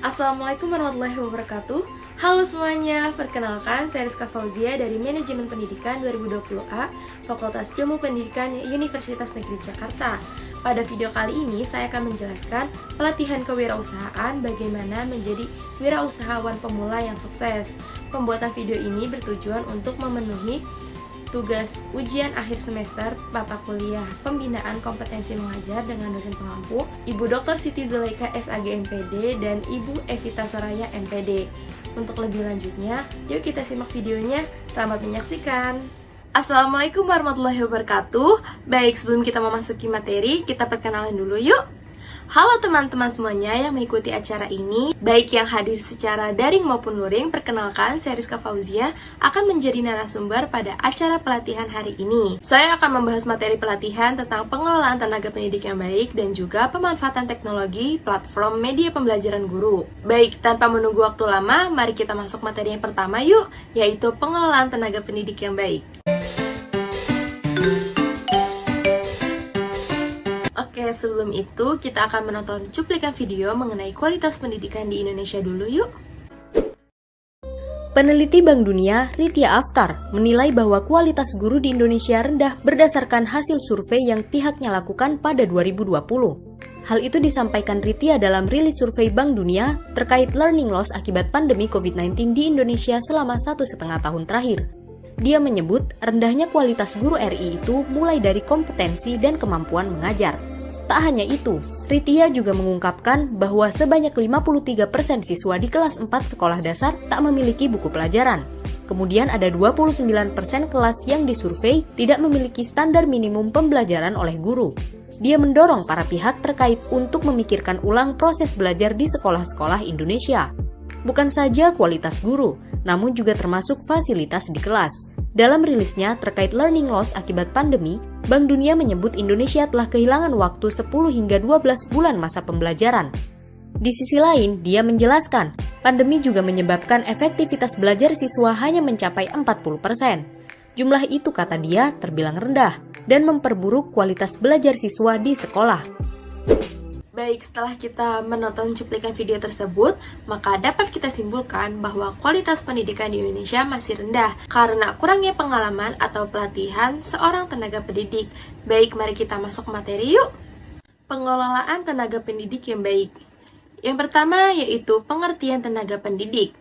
Assalamualaikum warahmatullahi wabarakatuh. Halo semuanya, perkenalkan saya Rizka Fauzia dari Manajemen Pendidikan 2020A, Fakultas Ilmu Pendidikan Universitas Negeri Jakarta. Pada video kali ini saya akan menjelaskan pelatihan kewirausahaan bagaimana menjadi wirausahawan pemula yang sukses. Pembuatan video ini bertujuan untuk memenuhi tugas ujian akhir semester mata kuliah Pembinaan Kompetensi Mengajar dengan dosen pengampu Ibu Dr. Siti Zulaika SAG MPD dan Ibu Evita Soraya MPD. Untuk lebih lanjutnya, yuk kita simak videonya. Selamat menyaksikan. Assalamualaikum warahmatullahi wabarakatuh. Baik, sebelum kita memasuki materi, kita perkenalan dulu yuk. Halo teman-teman semuanya yang mengikuti acara ini, baik yang hadir secara daring maupun luring. Perkenalkan, saya Rizka Fauzia akan menjadi narasumber pada acara pelatihan hari ini. Saya akan membahas materi pelatihan tentang pengelolaan tenaga pendidik yang baik dan juga pemanfaatan teknologi platform media pembelajaran guru. Baik, tanpa menunggu waktu lama, mari kita masuk materi yang pertama yuk, yaitu pengelolaan tenaga pendidik yang baik. Oke, sebelum itu kita akan menonton cuplikan video mengenai kualitas pendidikan di Indonesia dulu yuk. Peneliti Bank Dunia, Ritya Aftar, menilai bahwa kualitas guru di Indonesia rendah berdasarkan hasil survei yang pihaknya lakukan pada 2020. Hal itu disampaikan Ritya dalam rilis survei Bank Dunia terkait learning loss akibat pandemi COVID-19 di Indonesia selama 1,5 tahun terakhir. Dia menyebut rendahnya kualitas guru RI itu mulai dari kompetensi dan kemampuan mengajar. Tak hanya itu, Ritya juga mengungkapkan bahwa sebanyak 53% siswa di kelas 4 sekolah dasar tak memiliki buku pelajaran. Kemudian ada 29% kelas yang disurvei tidak memiliki standar minimum pembelajaran oleh guru. Dia mendorong para pihak terkait untuk memikirkan ulang proses belajar di sekolah-sekolah Indonesia. Bukan saja kualitas guru, namun juga termasuk fasilitas di kelas. Dalam rilisnya terkait learning loss akibat pandemi, Bank Dunia menyebut Indonesia telah kehilangan waktu 10 hingga 12 bulan masa pembelajaran. Di sisi lain, dia menjelaskan, pandemi juga menyebabkan efektivitas belajar siswa hanya mencapai 40%. Jumlah itu, kata dia, terbilang rendah dan memperburuk kualitas belajar siswa di sekolah. Baik, setelah kita menonton cuplikan video tersebut, maka dapat kita simpulkan bahwa kualitas pendidikan di Indonesia masih rendah karena kurangnya pengalaman atau pelatihan seorang tenaga pendidik. Baik, mari kita masuk materi yuk. Pengelolaan tenaga pendidik yang baik. Yang pertama yaitu pengertian tenaga pendidik.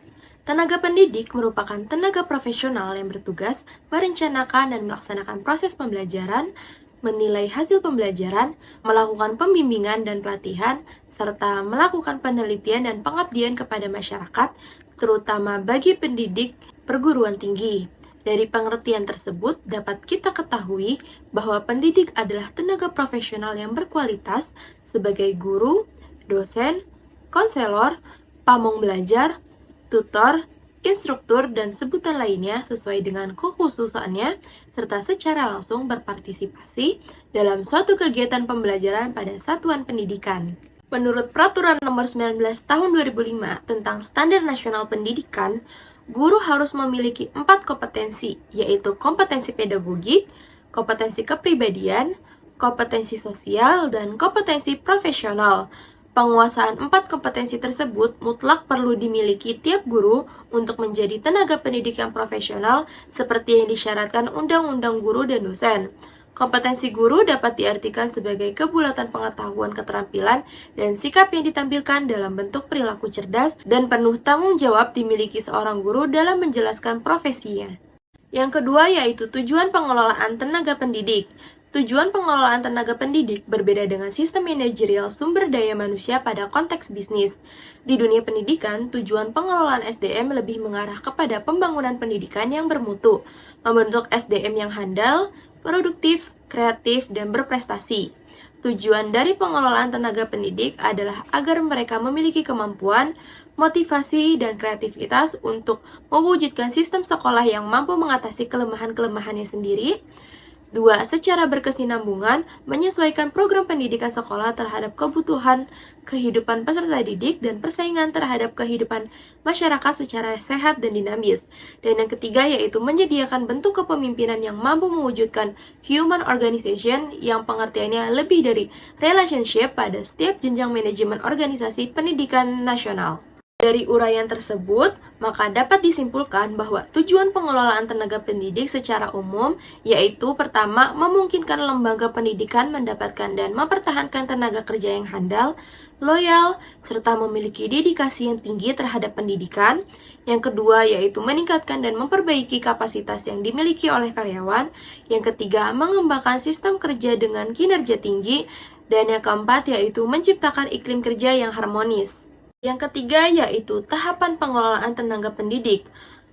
Tenaga pendidik merupakan tenaga profesional yang bertugas merencanakan dan melaksanakan proses pembelajaran, menilai hasil pembelajaran, melakukan pembimbingan dan pelatihan, serta melakukan penelitian dan pengabdian kepada masyarakat, terutama bagi pendidik perguruan tinggi. Dari pengertian tersebut dapat kita ketahui bahwa pendidik adalah tenaga profesional yang berkualitas sebagai guru, dosen, konselor, pamong belajar, tutor, instruktur, dan sebutan lainnya sesuai dengan kekhususannya, serta secara langsung berpartisipasi dalam suatu kegiatan pembelajaran pada satuan pendidikan. Menurut Peraturan Nomor 19 Tahun 2005 tentang Standar Nasional Pendidikan, guru harus memiliki 4 kompetensi, yaitu kompetensi pedagogik, kompetensi kepribadian, kompetensi sosial, dan kompetensi profesional. Penguasaan 4 kompetensi tersebut mutlak perlu dimiliki tiap guru untuk menjadi tenaga pendidik yang profesional seperti yang disyaratkan Undang-Undang Guru dan Dosen. Kompetensi guru dapat diartikan sebagai kebulatan pengetahuan, keterampilan, dan sikap yang ditampilkan dalam bentuk perilaku cerdas dan penuh tanggung jawab dimiliki seorang guru dalam menjelaskan profesinya. Yang kedua yaitu tujuan pengelolaan tenaga pendidik. Tujuan pengelolaan tenaga pendidik berbeda dengan sistem manajerial sumber daya manusia pada konteks bisnis. Di dunia pendidikan, tujuan pengelolaan SDM lebih mengarah kepada pembangunan pendidikan yang bermutu, membentuk SDM yang handal, produktif, kreatif, dan berprestasi. Tujuan dari pengelolaan tenaga pendidik adalah agar mereka memiliki kemampuan, motivasi, dan kreativitas untuk mewujudkan sistem sekolah yang mampu mengatasi kelemahan-kelemahannya sendiri. 2. Secara berkesinambungan, menyesuaikan program pendidikan sekolah terhadap kebutuhan kehidupan peserta didik dan persaingan terhadap kehidupan masyarakat secara sehat dan dinamis. Dan yang ketiga yaitu menyediakan bentuk kepemimpinan yang mampu mewujudkan human organization yang pengertiannya lebih dari relationship pada setiap jenjang manajemen organisasi pendidikan nasional. Dari uraian tersebut, maka dapat disimpulkan bahwa tujuan pengelolaan tenaga pendidik secara umum yaitu pertama, memungkinkan lembaga pendidikan mendapatkan dan mempertahankan tenaga kerja yang handal, loyal, serta memiliki dedikasi yang tinggi terhadap pendidikan. Yang kedua yaitu meningkatkan dan memperbaiki kapasitas yang dimiliki oleh karyawan. Yang ketiga, mengembangkan sistem kerja dengan kinerja tinggi. Dan yang keempat yaitu menciptakan iklim kerja yang harmonis. Yang ketiga yaitu tahapan pengelolaan tenaga pendidik.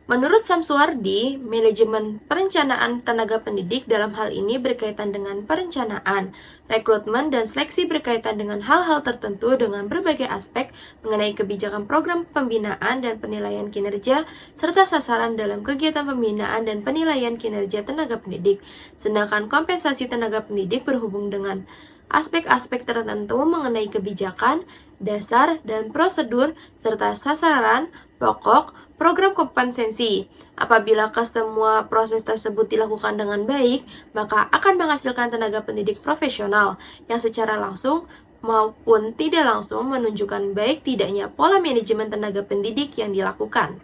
Menurut Samsuardi, manajemen perencanaan tenaga pendidik dalam hal ini berkaitan dengan perencanaan, rekrutmen, dan seleksi berkaitan dengan hal-hal tertentu dengan berbagai aspek mengenai kebijakan program pembinaan dan penilaian kinerja, serta sasaran dalam kegiatan pembinaan dan penilaian kinerja tenaga pendidik. Sedangkan kompensasi tenaga pendidik berhubung dengan aspek-aspek tertentu mengenai kebijakan, dasar, dan prosedur, serta sasaran, pokok, program kompensasi. Apabila kesemua proses tersebut dilakukan dengan baik, maka akan menghasilkan tenaga pendidik profesional yang secara langsung maupun tidak langsung menunjukkan baik tidaknya pola manajemen tenaga pendidik yang dilakukan.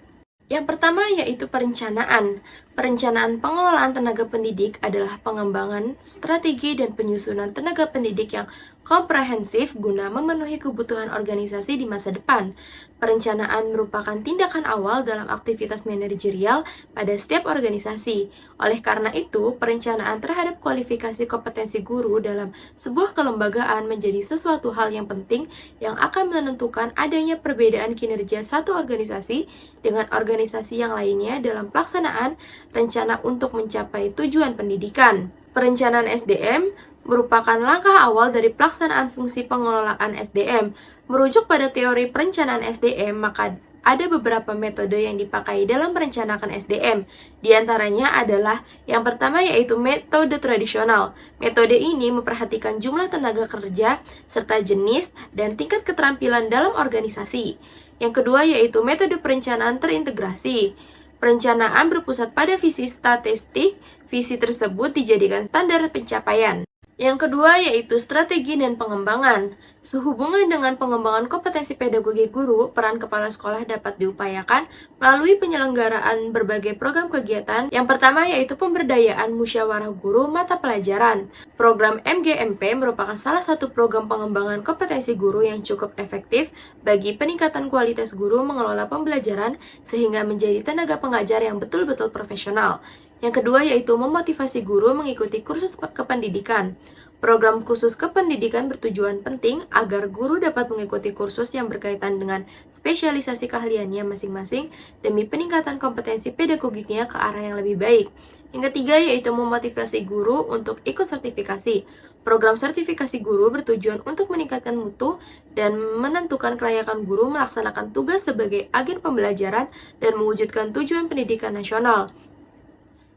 Yang pertama yaitu perencanaan. Perencanaan pengelolaan tenaga pendidik adalah pengembangan, strategi, dan penyusunan tenaga pendidik yang komprehensif guna memenuhi kebutuhan organisasi di masa depan. Perencanaan merupakan tindakan awal dalam aktivitas manajerial pada setiap organisasi. Oleh karena itu, perencanaan terhadap kualifikasi kompetensi guru dalam sebuah kelembagaan menjadi sesuatu hal yang penting yang akan menentukan adanya perbedaan kinerja satu organisasi dengan organisasi yang lainnya dalam pelaksanaan rencana untuk mencapai tujuan pendidikan. Perencanaan SDM merupakan langkah awal dari pelaksanaan fungsi pengelolaan SDM. Merujuk pada teori perencanaan SDM, maka ada beberapa metode yang dipakai dalam merencanakan SDM. Di antaranya adalah yang pertama yaitu metode tradisional. Metode ini memperhatikan jumlah tenaga kerja serta jenis dan tingkat keterampilan dalam organisasi. Yang kedua yaitu metode perencanaan terintegrasi. Perencanaan berpusat pada visi statistik, visi tersebut dijadikan standar pencapaian. Yang kedua yaitu strategi dan pengembangan. Sehubungan dengan pengembangan kompetensi pedagogi guru, peran kepala sekolah dapat diupayakan melalui penyelenggaraan berbagai program kegiatan. Yang pertama yaitu pemberdayaan musyawarah guru mata pelajaran. Program MGMP merupakan salah satu program pengembangan kompetensi guru yang cukup efektif bagi peningkatan kualitas guru mengelola pembelajaran sehingga menjadi tenaga pengajar yang betul-betul profesional. Yang kedua yaitu memotivasi guru mengikuti kursus kependidikan. Program khusus kependidikan bertujuan penting agar guru dapat mengikuti kursus yang berkaitan dengan spesialisasi keahliannya masing-masing demi peningkatan kompetensi pedagogiknya ke arah yang lebih baik. Yang ketiga yaitu memotivasi guru untuk ikut sertifikasi. Program sertifikasi guru bertujuan untuk meningkatkan mutu dan menentukan kelayakan guru melaksanakan tugas sebagai agen pembelajaran dan mewujudkan tujuan pendidikan nasional.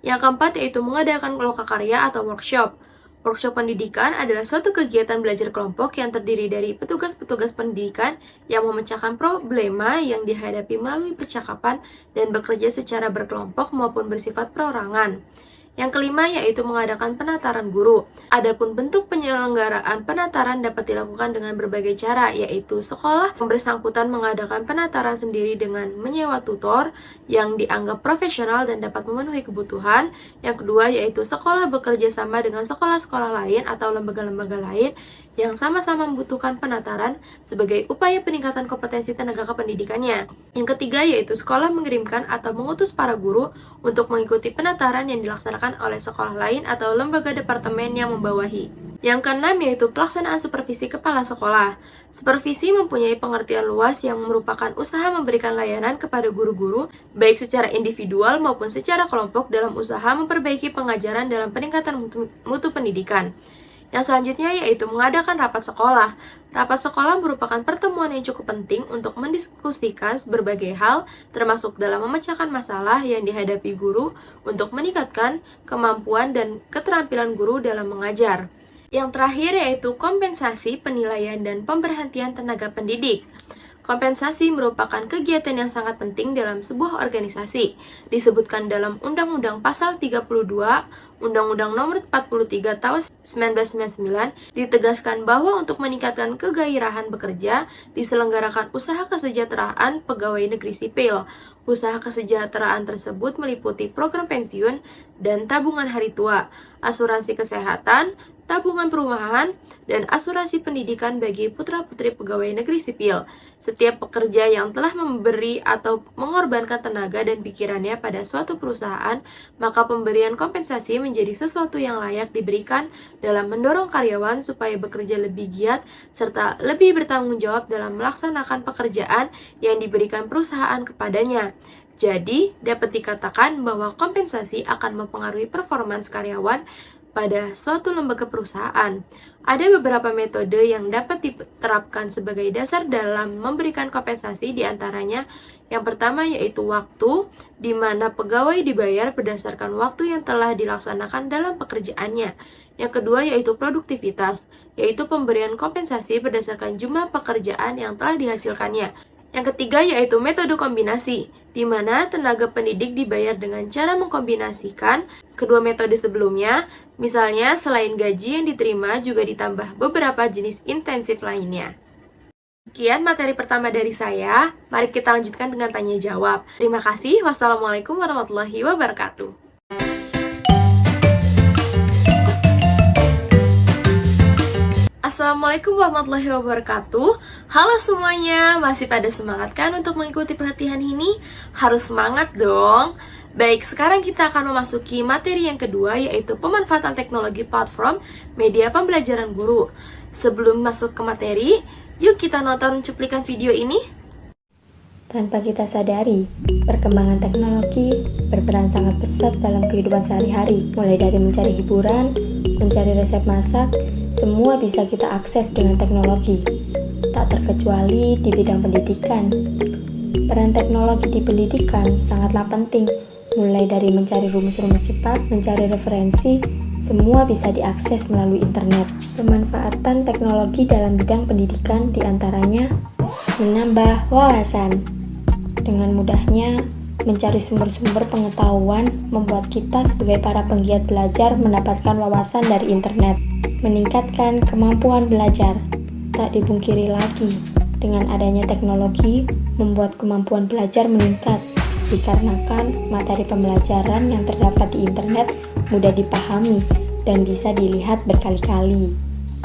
Yang keempat yaitu mengadakan lokakarya atau workshop. Workshop pendidikan adalah suatu kegiatan belajar kelompok yang terdiri dari petugas-petugas pendidikan yang memecahkan problema yang dihadapi melalui percakapan dan bekerja secara berkelompok maupun bersifat perorangan. Yang kelima yaitu mengadakan penataran guru. Adapun bentuk penyelenggaraan penataran dapat dilakukan dengan berbagai cara, yaitu sekolah yang bersangkutan mengadakan penataran sendiri dengan menyewa tutor yang dianggap profesional dan dapat memenuhi kebutuhan. Yang kedua yaitu sekolah bekerja sama dengan sekolah-sekolah lain atau lembaga-lembaga lain yang sama-sama membutuhkan penataran sebagai upaya peningkatan kompetensi tenaga kependidikannya. Yang ketiga yaitu sekolah mengirimkan atau mengutus para guru untuk mengikuti penataran yang dilaksanakan oleh sekolah lain atau lembaga departemen yang membawahi. Yang keenam yaitu pelaksanaan supervisi kepala sekolah. Supervisi mempunyai pengertian luas yang merupakan usaha memberikan layanan kepada guru-guru, baik secara individual maupun secara kelompok dalam usaha memperbaiki pengajaran dalam peningkatan mutu pendidikan. Yang selanjutnya yaitu mengadakan rapat sekolah. Rapat sekolah merupakan pertemuan yang cukup penting untuk mendiskusikan berbagai hal, termasuk dalam memecahkan masalah yang dihadapi guru untuk meningkatkan kemampuan dan keterampilan guru dalam mengajar. Yang terakhir yaitu kompensasi, penilaian, dan pemberhentian tenaga pendidik. Kompensasi merupakan kegiatan yang sangat penting dalam sebuah organisasi. Disebutkan dalam Undang-Undang Pasal 32, Undang-Undang Nomor 43 Tahun 1999, ditegaskan bahwa untuk meningkatkan kegairahan bekerja, diselenggarakan usaha kesejahteraan pegawai negeri sipil. Usaha kesejahteraan tersebut meliputi program pensiun dan tabungan hari tua, asuransi kesehatan, tabungan perumahan, dan asuransi pendidikan bagi putra-putri pegawai negeri sipil. Setiap pekerja yang telah memberi atau mengorbankan tenaga dan pikirannya pada suatu perusahaan, maka pemberian kompensasi menjadi sesuatu yang layak diberikan dalam mendorong karyawan supaya bekerja lebih giat serta lebih bertanggung jawab dalam melaksanakan pekerjaan yang diberikan perusahaan kepadanya. Jadi, dapat dikatakan bahwa kompensasi akan mempengaruhi performance karyawan pada suatu lembaga perusahaan. Ada beberapa metode yang dapat diterapkan sebagai dasar dalam memberikan kompensasi, diantaranya yang pertama yaitu waktu, di mana pegawai dibayar berdasarkan waktu yang telah dilaksanakan dalam pekerjaannya. Yang kedua yaitu produktivitas, yaitu pemberian kompensasi berdasarkan jumlah pekerjaan yang telah dihasilkannya. Yang ketiga yaitu metode kombinasi, di mana tenaga pendidik dibayar dengan cara mengkombinasikan kedua metode sebelumnya, misalnya selain gaji yang diterima juga ditambah beberapa jenis intensif lainnya. Sekian materi pertama dari saya, mari kita lanjutkan dengan tanya jawab. Terima kasih, wassalamualaikum warahmatullahi wabarakatuh. Assalamualaikum warahmatullahi wabarakatuh. Halo semuanya, masih pada semangat kan untuk mengikuti pelatihan ini? Harus semangat dong. Baik, sekarang kita akan memasuki materi yang kedua, yaitu pemanfaatan teknologi platform media pembelajaran guru. Sebelum masuk ke materi, yuk kita nonton cuplikan video ini. Tanpa kita sadari, perkembangan teknologi berperan sangat besar dalam kehidupan sehari-hari. Mulai dari mencari hiburan, mencari resep masak, semua bisa kita akses dengan teknologi. Tak terkecuali di bidang pendidikan. Peran teknologi di pendidikan sangatlah penting. Mulai dari mencari rumus-rumus cepat, mencari referensi, semua bisa diakses melalui internet. Pemanfaatan teknologi dalam bidang pendidikan diantaranya menambah wawasan. Dengan mudahnya, mencari sumber-sumber pengetahuan membuat kita sebagai para penggiat belajar mendapatkan wawasan dari internet. Meningkatkan kemampuan belajar. Tak dipungkiri lagi, dengan adanya teknologi, membuat kemampuan belajar meningkat, dikarenakan materi pembelajaran yang terdapat di internet mudah dipahami dan bisa dilihat berkali-kali.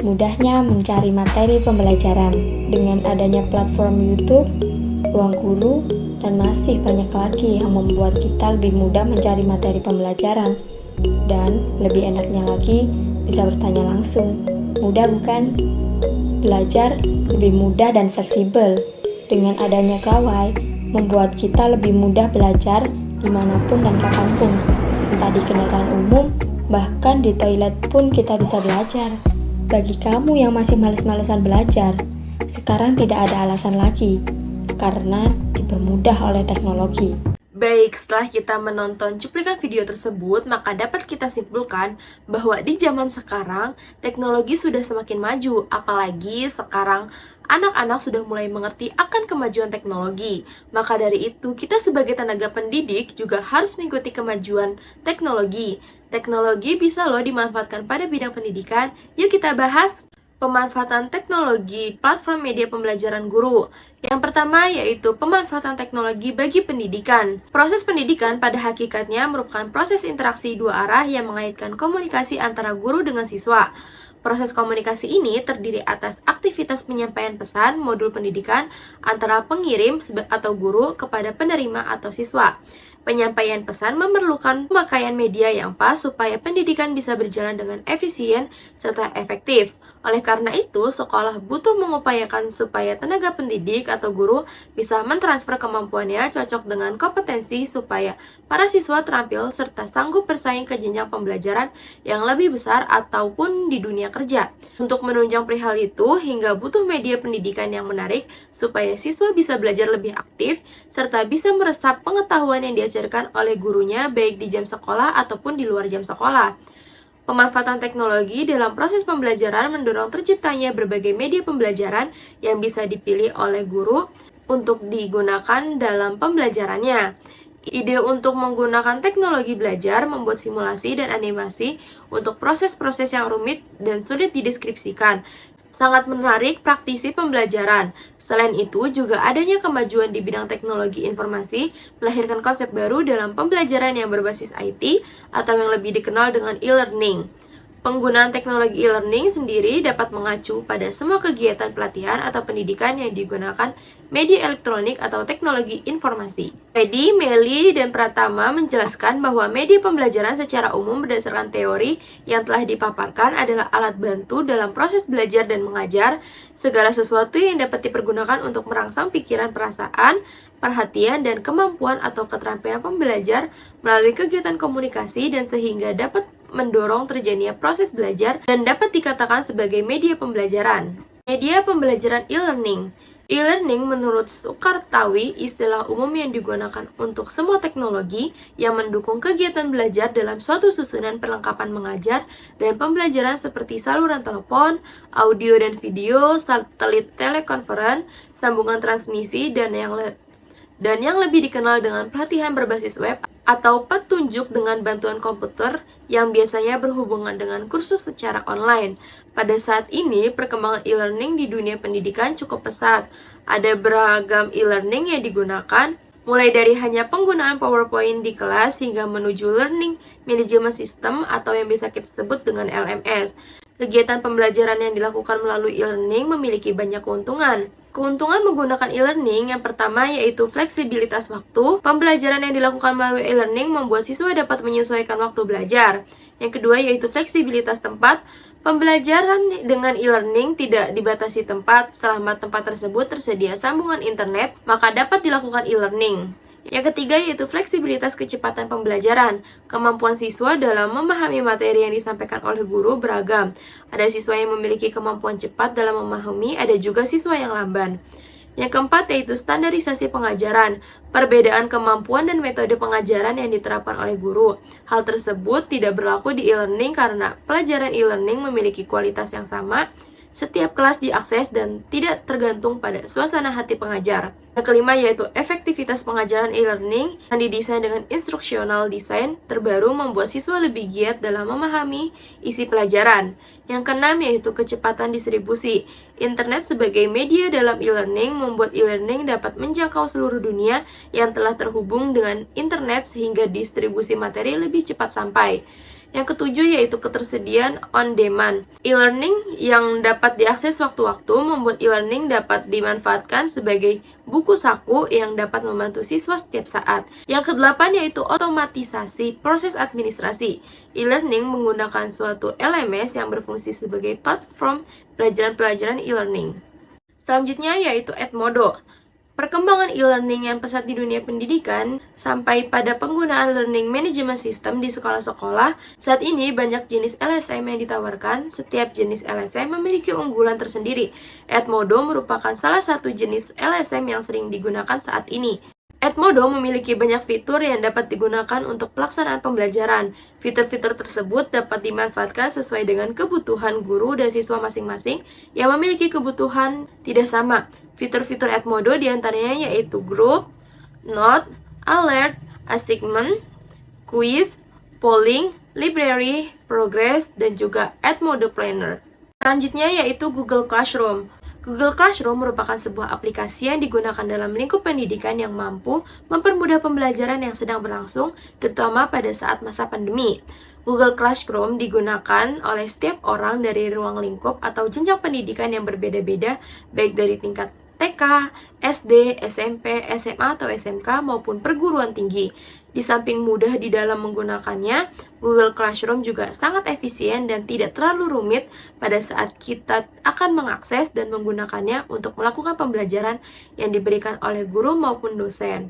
Mudahnya mencari materi pembelajaran, dengan adanya platform YouTube, Ruang Guru, dan masih banyak lagi yang membuat kita lebih mudah mencari materi pembelajaran. Dan lebih enaknya lagi, bisa bertanya langsung. Mudah bukan? Belajar lebih mudah dan fleksibel. Dengan adanya gawai, membuat kita lebih mudah belajar dimanapun dan kapanpun. Entah di kendaraan umum, bahkan di toilet pun kita bisa belajar. Bagi kamu yang masih males-malesan belajar, sekarang tidak ada alasan lagi, karena dipermudah oleh teknologi. Baik, setelah kita menonton cuplikan video tersebut, maka dapat kita simpulkan bahwa di zaman sekarang, teknologi sudah semakin maju, apalagi sekarang anak-anak sudah mulai mengerti akan kemajuan teknologi. Maka dari itu, kita sebagai tenaga pendidik juga harus mengikuti kemajuan teknologi. Teknologi bisa loh dimanfaatkan pada bidang pendidikan. Yuk kita bahas pemanfaatan teknologi platform media pembelajaran guru. Yang pertama yaitu pemanfaatan teknologi bagi pendidikan. Proses pendidikan pada hakikatnya merupakan proses interaksi dua arah yang mengaitkan komunikasi antara guru dengan siswa. Proses komunikasi ini terdiri atas aktivitas penyampaian pesan modul pendidikan antara pengirim atau guru kepada penerima atau siswa. Penyampaian pesan memerlukan pemakaian media yang pas supaya pendidikan bisa berjalan dengan efisien serta efektif. Oleh karena itu, sekolah butuh mengupayakan supaya tenaga pendidik atau guru bisa mentransfer kemampuannya cocok dengan kompetensi supaya para siswa terampil serta sanggup bersaing ke jenjang pembelajaran yang lebih besar ataupun di dunia kerja. Untuk menunjang perihal itu, hingga butuh media pendidikan yang menarik supaya siswa bisa belajar lebih aktif serta bisa meresap pengetahuan yang diajarkan oleh gurunya baik di jam sekolah ataupun di luar jam sekolah. Pemanfaatan teknologi dalam proses pembelajaran mendorong terciptanya berbagai media pembelajaran yang bisa dipilih oleh guru untuk digunakan dalam pembelajarannya. Ide untuk menggunakan teknologi belajar membuat simulasi dan animasi untuk proses-proses yang rumit dan sulit dideskripsikan. Sangat menarik praktisi pembelajaran. Selain itu, juga adanya kemajuan di bidang teknologi informasi melahirkan konsep baru dalam pembelajaran yang berbasis IT atau yang lebih dikenal dengan e-learning. Penggunaan teknologi e-learning sendiri dapat mengacu pada semua kegiatan pelatihan atau pendidikan yang digunakan media elektronik atau teknologi informasi. Pedi, Meli, dan Pratama menjelaskan bahwa media pembelajaran secara umum berdasarkan teori yang telah dipaparkan adalah alat bantu dalam proses belajar dan mengajar, segala sesuatu yang dapat dipergunakan untuk merangsang pikiran, perasaan, perhatian, dan kemampuan atau keterampilan pembelajar melalui kegiatan komunikasi dan sehingga dapat mendorong terjadinya proses belajar dan dapat dikatakan sebagai media pembelajaran. Media pembelajaran e-learning. E-learning menurut Sukartawi istilah umum yang digunakan untuk semua teknologi yang mendukung kegiatan belajar dalam suatu susunan perlengkapan mengajar dan pembelajaran seperti saluran telepon, audio dan video, satelit telekonferensi, sambungan transmisi, dan yang lebih dikenal dengan pelatihan berbasis web atau petunjuk dengan bantuan komputer yang biasanya berhubungan dengan kursus secara online. Pada saat ini, perkembangan e-learning di dunia pendidikan cukup pesat. Ada beragam e-learning yang digunakan, mulai dari hanya penggunaan PowerPoint di kelas hingga menuju Learning Management System atau yang bisa kita sebut dengan LMS. Kegiatan pembelajaran yang dilakukan melalui e-learning memiliki banyak keuntungan. Keuntungan menggunakan e-learning yang pertama yaitu fleksibilitas waktu. Pembelajaran yang dilakukan melalui e-learning membuat siswa dapat menyesuaikan waktu belajar. Yang kedua yaitu fleksibilitas tempat. Pembelajaran dengan e-learning tidak dibatasi tempat. Selama tempat tersebut tersedia sambungan internet, maka dapat dilakukan e-learning. Yang ketiga yaitu fleksibilitas kecepatan pembelajaran. Kemampuan siswa dalam memahami materi yang disampaikan oleh guru beragam. Ada siswa yang memiliki kemampuan cepat dalam memahami, ada juga siswa yang lamban. Yang keempat yaitu standarisasi pengajaran. Perbedaan kemampuan dan metode pengajaran yang diterapkan oleh guru. Hal tersebut tidak berlaku di e-learning karena pelajaran e-learning memiliki kualitas yang sama. Setiap kelas diakses dan tidak tergantung pada suasana hati pengajar. Yang kelima yaitu efektivitas pengajaran e-learning yang didesain dengan instructional design terbaru membuat siswa lebih giat dalam memahami isi pelajaran. Yang keenam yaitu kecepatan distribusi. Internet sebagai media dalam e-learning membuat e-learning dapat menjangkau seluruh dunia yang telah terhubung dengan internet sehingga distribusi materi lebih cepat sampai. Yang ketujuh yaitu ketersediaan on demand. E-learning yang dapat diakses waktu-waktu membuat e-learning dapat dimanfaatkan sebagai buku saku yang dapat membantu siswa setiap saat. Yang kedelapan yaitu otomatisasi proses administrasi. E-learning menggunakan suatu LMS yang berfungsi sebagai platform pelajaran-pelajaran e-learning. Selanjutnya yaitu Edmodo. Perkembangan e-learning yang pesat di dunia pendidikan sampai pada penggunaan Learning Management System di sekolah-sekolah. Saat ini banyak jenis LSM yang ditawarkan. Setiap jenis LSM memiliki unggulan tersendiri. Edmodo merupakan salah satu jenis LSM yang sering digunakan saat ini. Edmodo memiliki banyak fitur yang dapat digunakan untuk pelaksanaan pembelajaran. Fitur-fitur tersebut dapat dimanfaatkan sesuai dengan kebutuhan guru dan siswa masing-masing yang memiliki kebutuhan tidak sama. Fitur-fitur Edmodo diantaranya yaitu Group, Note, Alert, Assignment, Quiz, Polling, Library, Progress, dan juga Edmodo Planner. Selanjutnya yaitu Google Classroom. Google Classroom merupakan sebuah aplikasi yang digunakan dalam lingkup pendidikan yang mampu mempermudah pembelajaran yang sedang berlangsung, terutama pada saat masa pandemi. Google Classroom digunakan oleh setiap orang dari ruang lingkup atau jenjang pendidikan yang berbeda-beda, baik dari tingkat TK, SD, SMP, SMA, atau SMK maupun perguruan tinggi. Di samping mudah di dalam menggunakannya, Google Classroom juga sangat efisien dan tidak terlalu rumit pada saat kita akan mengakses dan menggunakannya untuk melakukan pembelajaran yang diberikan oleh guru maupun dosen.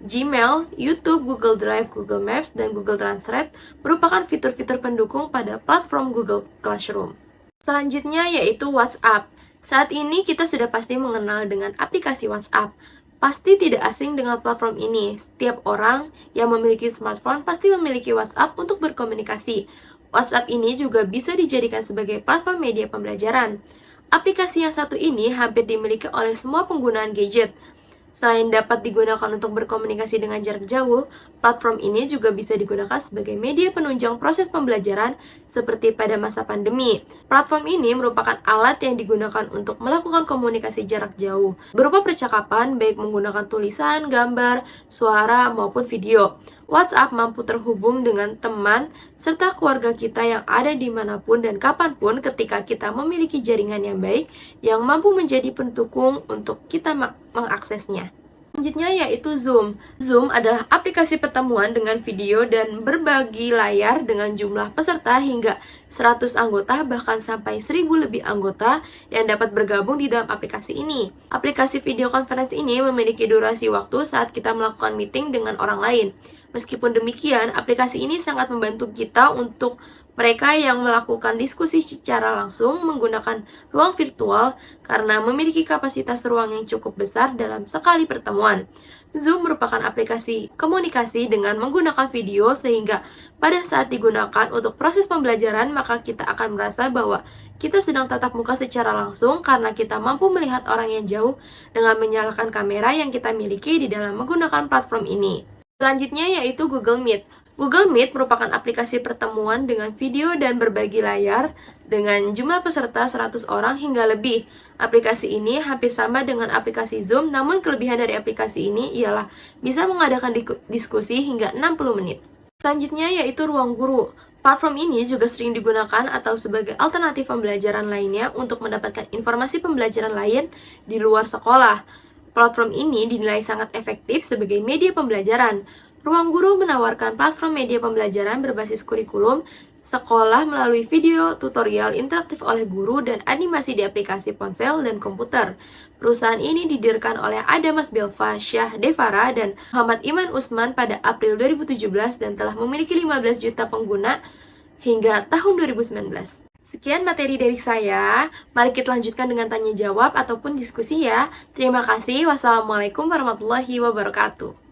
Gmail, YouTube, Google Drive, Google Maps, dan Google Translate merupakan fitur-fitur pendukung pada platform Google Classroom. Selanjutnya yaitu WhatsApp. Saat ini kita sudah pasti mengenal dengan aplikasi WhatsApp. Pasti tidak asing dengan platform ini. Setiap orang yang memiliki smartphone pasti memiliki WhatsApp untuk berkomunikasi. WhatsApp ini juga bisa dijadikan sebagai platform media pembelajaran. Aplikasi yang satu ini hampir dimiliki oleh semua penggunaan gadget. Selain dapat digunakan untuk berkomunikasi dengan jarak jauh, platform ini juga bisa digunakan sebagai media penunjang proses pembelajaran seperti pada masa pandemi. Platform ini merupakan alat yang digunakan untuk melakukan komunikasi jarak jauh, berupa percakapan baik menggunakan tulisan, gambar, suara, maupun video. WhatsApp mampu terhubung dengan teman serta keluarga kita yang ada dimanapun dan kapanpun ketika kita memiliki jaringan yang baik yang mampu menjadi pendukung untuk kita mengaksesnya. Selanjutnya yaitu Zoom. Zoom adalah aplikasi pertemuan dengan video dan berbagi layar dengan jumlah peserta hingga 100 anggota bahkan sampai 1000 lebih anggota yang dapat bergabung di dalam aplikasi ini. Aplikasi video conference ini memiliki durasi waktu saat kita melakukan meeting dengan orang lain. Meskipun demikian, aplikasi ini sangat membantu kita untuk mereka yang melakukan diskusi secara langsung menggunakan ruang virtual karena memiliki kapasitas ruang yang cukup besar dalam sekali pertemuan. Zoom merupakan aplikasi komunikasi dengan menggunakan video sehingga pada saat digunakan untuk proses pembelajaran maka kita akan merasa bahwa kita sedang tatap muka secara langsung karena kita mampu melihat orang yang jauh dengan menyalakan kamera yang kita miliki di dalam menggunakan platform ini. Selanjutnya yaitu Google Meet. Google Meet merupakan aplikasi pertemuan dengan video dan berbagi layar dengan jumlah peserta 100 orang hingga lebih. Aplikasi ini hampir sama dengan aplikasi Zoom, namun kelebihan dari aplikasi ini ialah bisa mengadakan diskusi hingga 60 menit. Selanjutnya yaitu Ruang Guru. Platform ini juga sering digunakan atau sebagai alternatif pembelajaran lainnya untuk mendapatkan informasi pembelajaran lain di luar sekolah. Platform ini dinilai sangat efektif sebagai media pembelajaran. Ruang Guru menawarkan platform media pembelajaran berbasis kurikulum sekolah melalui video tutorial interaktif oleh guru dan animasi di aplikasi ponsel dan komputer. Perusahaan ini didirikan oleh Adamas Belva, Syah Devara, dan Muhammad Iman Usman pada April 2017 dan telah memiliki 15 juta pengguna hingga tahun 2019. Sekian materi dari saya, mari kita lanjutkan dengan tanya jawab ataupun diskusi ya. Terima kasih, wassalamualaikum warahmatullahi wabarakatuh.